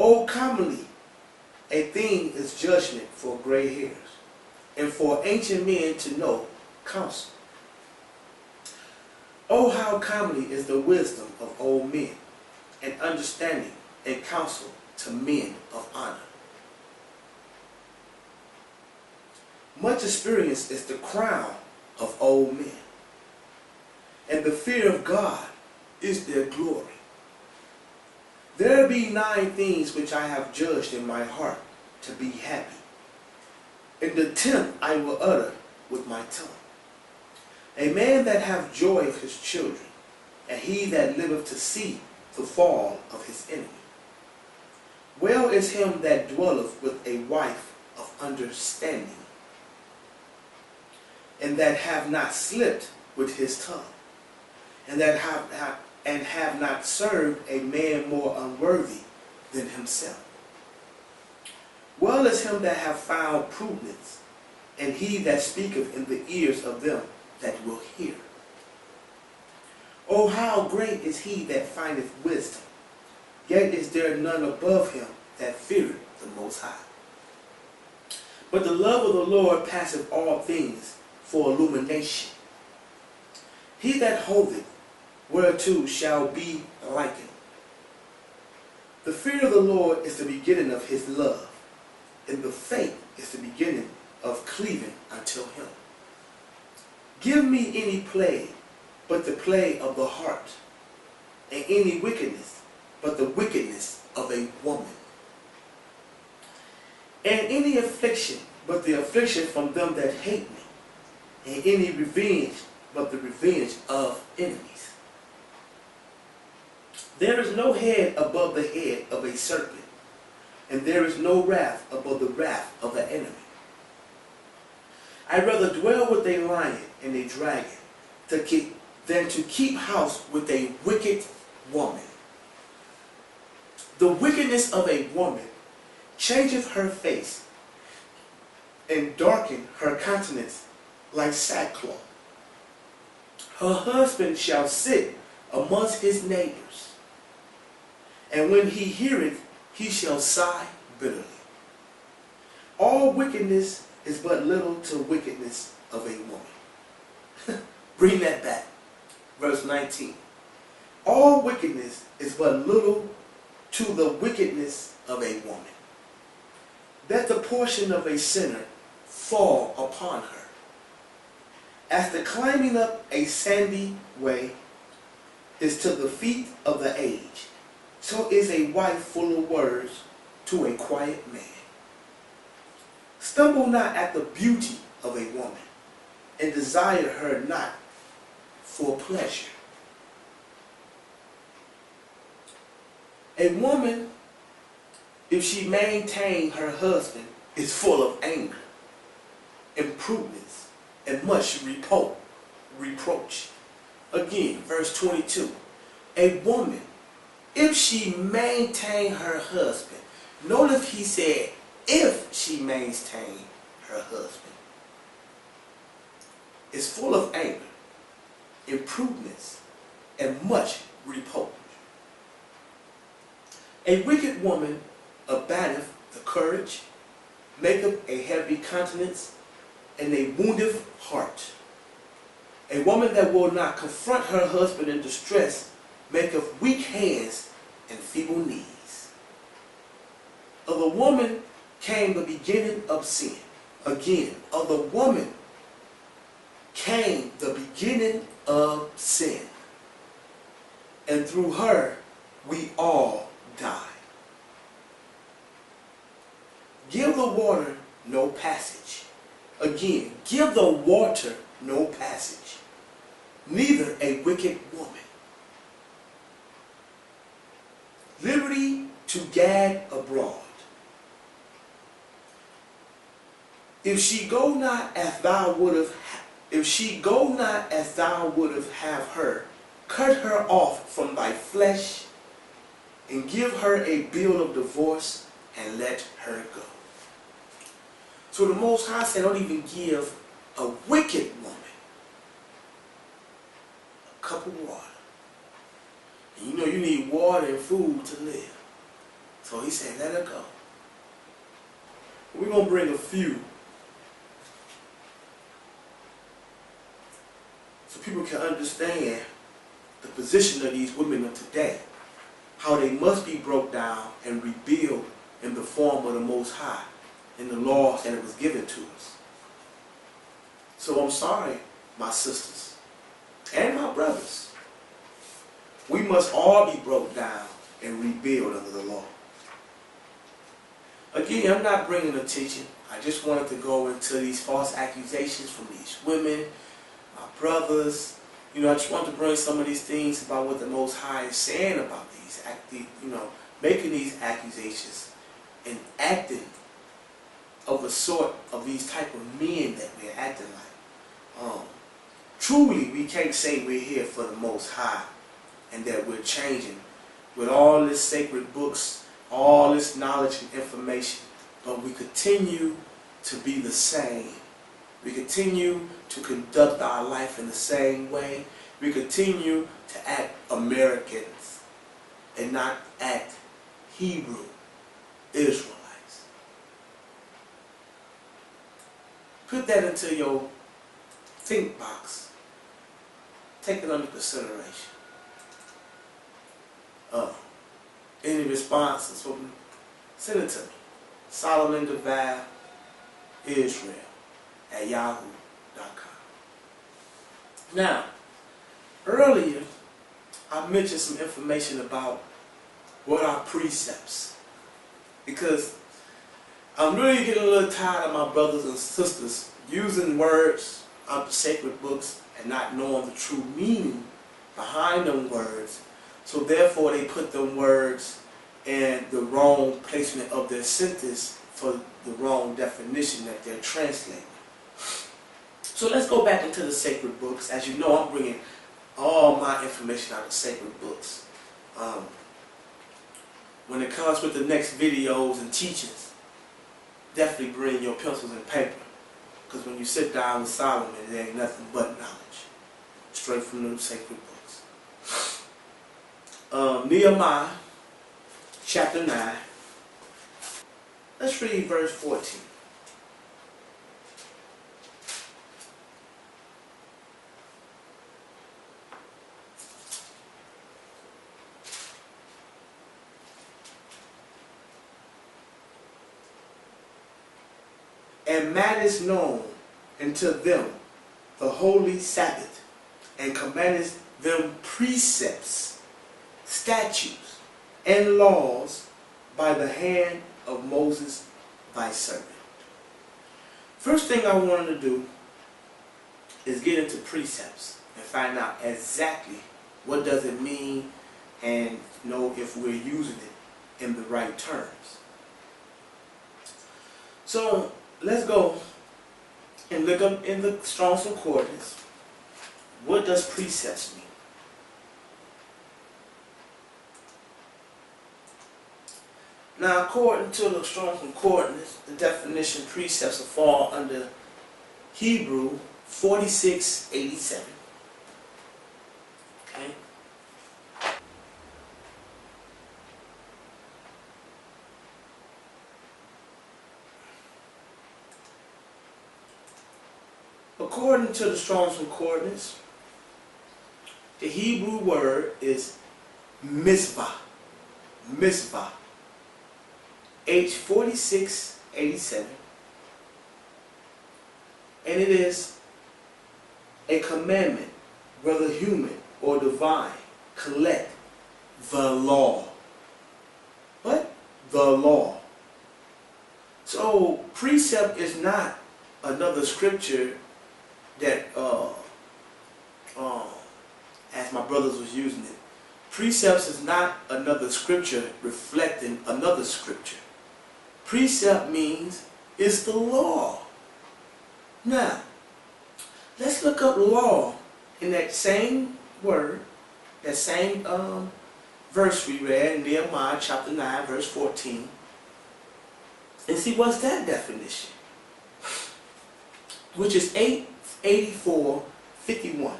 Oh, commonly a thing is judgment for gray hairs, and for ancient men to know counsel. Oh, how commonly is the wisdom of old men, and understanding and counsel to men of honor. Much experience is the crown of old men, and the fear of God is their glory. There be 9 things which I have judged in my heart to be happy, and the 10th I will utter with my tongue. A man that hath joy of his children, and he that liveth to see the fall of his enemy. Well is him that dwelleth with a wife of understanding, and that have not slipped with his tongue, and that have not served a man more unworthy than himself. Well is him that have found prudence, and he that speaketh in the ears of them that will hear. Oh, how great is he that findeth wisdom, yet is there none above him that feareth the Most High. But the love of the Lord passeth all things for illumination. He that holdeth whereto shall be likened. The fear of the Lord is the beginning of his love, and the faith is the beginning of cleaving unto him. Give me any plague but the plague of the heart, and any wickedness but the wickedness of a woman, and any affliction but the affliction from them that hate me, and any revenge but the revenge of enemies. There is no head above the head of a serpent, and there is no wrath above the wrath of the enemy. I'd rather dwell with a lion and a dragon than to keep house with a wicked woman. The wickedness of a woman changeth her face, and darken her countenance like sackcloth. Her husband shall sit amongst his neighbors, and when he heareth, he shall sigh bitterly. All wickedness is but little to wickedness of a woman. Bring that back. Verse 19. All wickedness is but little to the wickedness of a woman, that the portion of a sinner fall upon her. As the climbing up a sandy way is to the feet of the aged, so is a wife full of words to a quiet man. Stumble not at the beauty of a woman, and desire her not for pleasure. A woman, if she maintain her husband, is full of anger, imprudence, and much reproach. Again, verse 22. A woman, if she maintain her husband, notice he said, if she maintain her husband, is full of anger, imprudence, and much reproach. A wicked woman abatteth the courage, maketh a heavy countenance, and a wounded heart. A woman that will not confront her husband in distress maketh weak hands and feeble knees. Of the woman came the beginning of sin. Again, of the woman came the beginning of sin. And through her we all died. Give the water no passage. Again, give the water no passage. Neither a wicked woman. Liberty to gad abroad. If she go not as thou wouldst have her, cut her off from thy flesh, and give her a bill of divorce, and let her go. So the Most High said, don't even give a wicked woman a cup of water. And you know you need water and food to live. So he said, let her go. We're going to bring a few so people can understand the position of these women of today, how they must be broke down and rebuilt in the form of the Most High, in the laws that it was given to us. So I'm sorry, my sisters and my brothers. We must all be broke down and rebuilt under the law. Again, I'm not bringing a teaching. I just wanted to go into these false accusations from these women, my brothers. I just wanted to bring some of these things about what the Most High is saying about these, making these accusations and acting of a sort of these type of men that we're acting like. Truly, we can't say we're here for the Most High and that we're changing with all this sacred books, all this knowledge and information, but we continue to be the same. We continue to conduct our life in the same way. We continue to act Americans and not act Hebrew Israelites. Put that into your think box. Take it under consideration. Any responses from me? Send it to me. Solomon-Dervail Israel at yahoo.com. Now, earlier I mentioned some information about what are precepts, because I'm really getting a little tired of my brothers and sisters using words of the sacred books and not knowing the true meaning behind them words. So therefore they put them words in the wrong placement of their sentence for the wrong definition that they're translating. So let's go back into the sacred books. As you know, I'm bringing all my information out of sacred books. When it comes with the next videos and teachings, definitely bring your pencils and paper, because when you sit down with Solomon, it ain't nothing but knowledge, straight from the sacred books. Nehemiah chapter 9. Let's read verse 14. And matters known unto them the holy Sabbath, and commandest them precepts, statutes, and laws by the hand of Moses thy servant. First thing I wanted to do is get into precepts and find out exactly what does it mean and know if we're using it in the right terms. So let's go and look up in the Strong's Concordance, what does precepts mean? Now, according to the Strong's Concordance, the definition precepts will fall under Hebrew 4687. Okay? According to the Strong's Concordance, the Hebrew word is mitzvah. Mitzvah. H4687. And it is a commandment, whether human or divine, collect the law. What? The law. So precept is not another scripture that, as my brothers was using it, precepts is not another scripture reflecting another scripture. Precept means it's the law. Now, let's look up law in that same word, that same verse we read in Nehemiah chapter 9, verse 14, and see what's that definition, which is 884:51.